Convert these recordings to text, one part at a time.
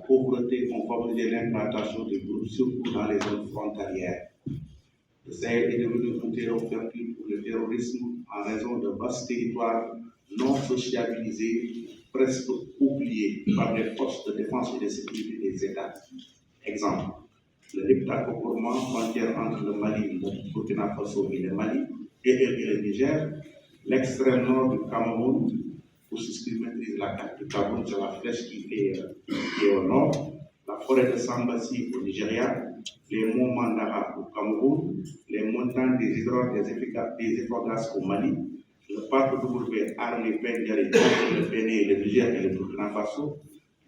pauvreté ont favorisé l'implantation des groupes, surtout dans les zones frontalières. Le Sahel est devenu un terreau fertile pour le terrorisme en raison de vastes territoires non sociabilisés, presque oubliés par les forces de défense et de sécurité des États. Exemple, le Liptako-Gourmand, frontière entre le Mali, le Burkina Faso et le Mali, et le Niger, l'extrême nord du Cameroun, pour ceux qui maîtrisent la carte du Cameroun, c'est la flèche qui est au nord, la forêt de Sambasi au Nigeria, les monts Mandara au Cameroun, les montagnes des hydrodes des Efforgas au Mali, le parc W Armé Pendjari entre le Bénin, le Niger et le Burkina Faso,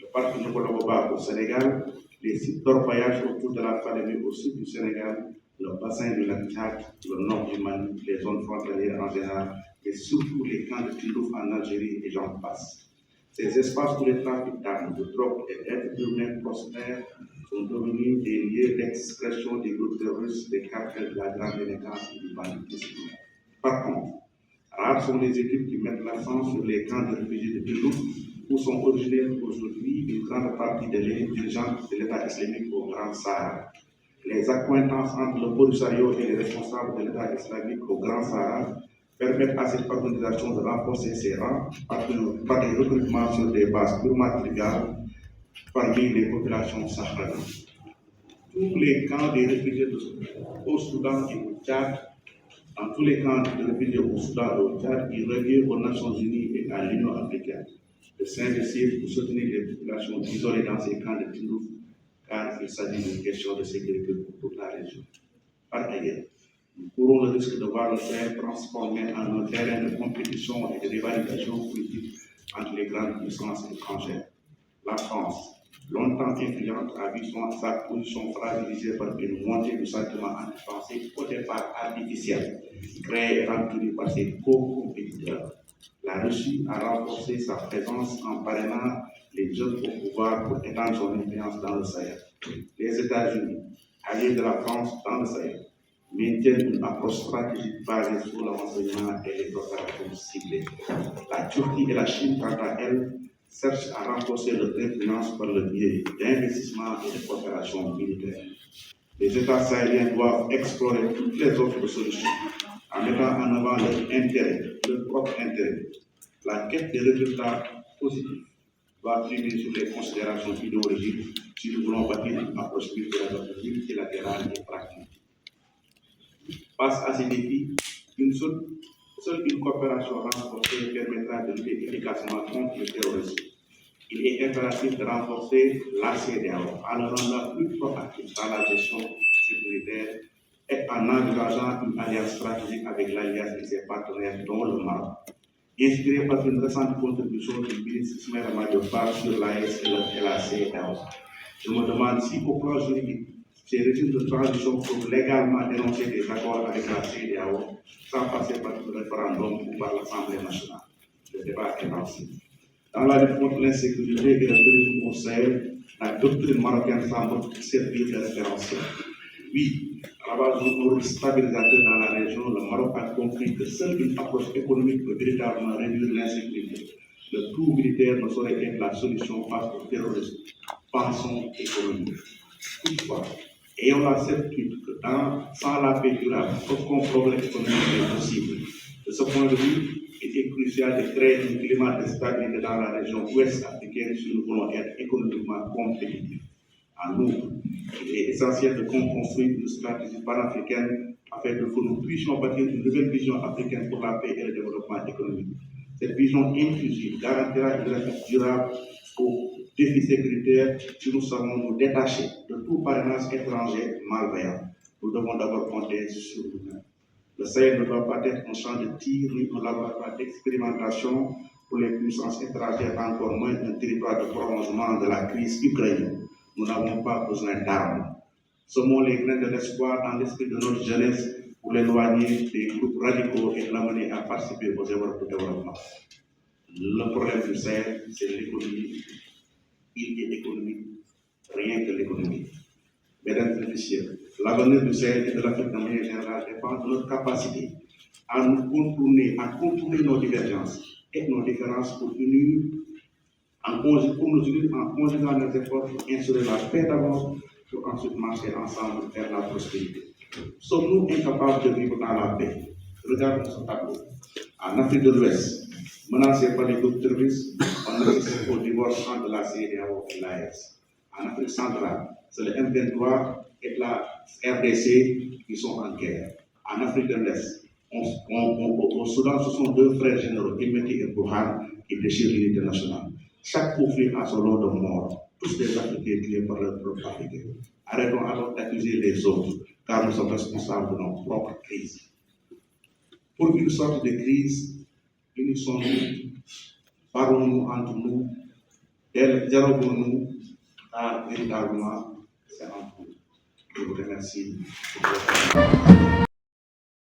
le parc Nokoloboba au Sénégal, les sites d'orpaillage autour de la Falémé au sud du Sénégal, le bassin du lac Tchad, le nord du Mali, les zones frontalières en général, et surtout les camps de Tindouf en Algérie et j'en passe. Ces espaces où les trafics d'armes, de drogue et d'êtres humains prospèrent sont devenus des lieux d'expression des groupes terroristes, des cartels de la grande délinquance et du banditisme. Par contre, rares sont les études qui mettent l'accent sur les camps de réfugiés de Tindouf, où sont originaires aujourd'hui une grande partie de l'élite dirigeante de l'État islamique au Grand Sahara. Les accointances entre le Polisario et les responsables de l'État islamique au Grand Sahara permettent à cette organisation de renforcer ses rangs par des recrutements sur des bases purement tribales parmi les populations sahraouines. Tous les camps des réfugiés au Soudan et au Tchad, dans tous les camps de réfugiés au Soudan et au Tchad, ils reviennent aux Nations Unies et à l'Union africaine de s'investir pour soutenir les populations isolées dans ces camps de Tindouf, car il s'agit d'une question de sécurité pour toute la région. Par ailleurs, nous courons le risque de voir le Sahel transformé en un terrain de compétition et de rivalisation politique entre les grandes puissances étrangères. La France, longtemps influente, a vu sa position fragilisée par une montée du sentiment anti-français au départ artificiel, créé et entretenu par ses co-compétiteurs. La Russie a renforcé sa présence en parrainant les jeunes au pouvoir pour étendre son influence dans le Sahel. Les États-Unis, alliés de la France dans le Sahel, maintiennent une approche stratégique basée sur le renseignement et les opérations ciblées. La Turquie et la Chine, quant à elles, cherchent à renforcer leur influence par le biais d'investissements et de coopérations militaires. Les États sahéliens doivent explorer toutes les autres solutions en mettant en avant leur propre intérêt. La quête des résultats positifs doit primer sur les considérations idéologiques si nous voulons bâtir une approche multilatérale et pratique. Face à ces défis, seule une coopération renforcée permettra de lutter efficacement contre le terrorisme. Il est impératif de renforcer la CEDEAO en le rendant plus proactive dans la gestion sécuritaire et en envisageant une alliance stratégique avec l'alliance et ses partenaires, dont le Maroc. Inspiré par une récente contribution du ministre Ismaël Madior sur l'AES et la CEDEAO, je me demande si au plan juridique, ces régimes de transition peuvent légalement dénoncer des accords avec la CEDEAO sans passer par le référendum ou par l'Assemblée nationale. Le débat est lancé. Dans la lutte contre l'insécurité et le terrorisme au Sahel, la doctrine marocaine semble servir de référentiel. Oui, à la base d'un rôle stabilisateur dans la région, le Maroc a compris que seule une approche économique peut véritablement réduire l'insécurité. Le tout militaire ne saurait être la solution face au terrorisme. Pensons économie. Toutefois, ayons la certitude que sans la paix durable, aucun progrès économique n'est possible. De ce point de vue, il est crucial de créer un climat de stabilité dans la région ouest africaine si nous voulons être économiquement compétitifs. En outre, il est essentiel de construire une stratégie panafricaine afin que nous puissions bâtir une nouvelle vision africaine pour la paix et le développement économique. Cette vision inclusive garantira une réponse durable aux défis sécuritaires si nous savons nous détacher de tout parrainage étranger malveillant. Nous devons d'abord compter sur nous-mêmes. Le Sahel ne doit pas être un champ de tir ni un laboratoire d'expérimentation pour les puissances étrangères, encore moins un territoire de prolongement de la crise ukrainienne. Nous n'avons pas besoin d'armes. Semons les grains de l'espoir dans l'esprit de notre jeunesse pour l'éloigner des groupes radicaux et l'amener à participer aux efforts de développement. Le problème du Sahel, c'est l'économie. Il est économique, rien que l'économie. Mesdames et messieurs, l'avenir du Sahel et de l'Afrique de manière générale dépend de notre capacité à nous contourner, nos divergences et nos différences pour unir pour nous unir, en conjuguant nos efforts pour instaurer la paix d'abord, pour ensuite marcher ensemble vers la prospérité. Sommes-nous incapables de vivre dans la paix? Regardons ce tableau. En Afrique de l'Ouest, menacé par les groupes terroristes, on assiste au divorce entre la CEDEAO et l'AES. En Afrique centrale, c'est le M23 et la RDC qui sont en guerre. En Afrique de l'Est, au Soudan, ce sont deux frères généraux, Himeti et Burhan, qui déchirent l'unité nationale. Chaque conflit a son lot de morts, tous des Africains tués par leur propre Africain. Arrêtons alors d'accuser les autres, car nous sommes responsables de nos propres crises. Pour une sorte de crise, unissons-nous, parlons-nous entre nous, dialoguons-nous, car véritablement, c'est en nous. Je vous remercie.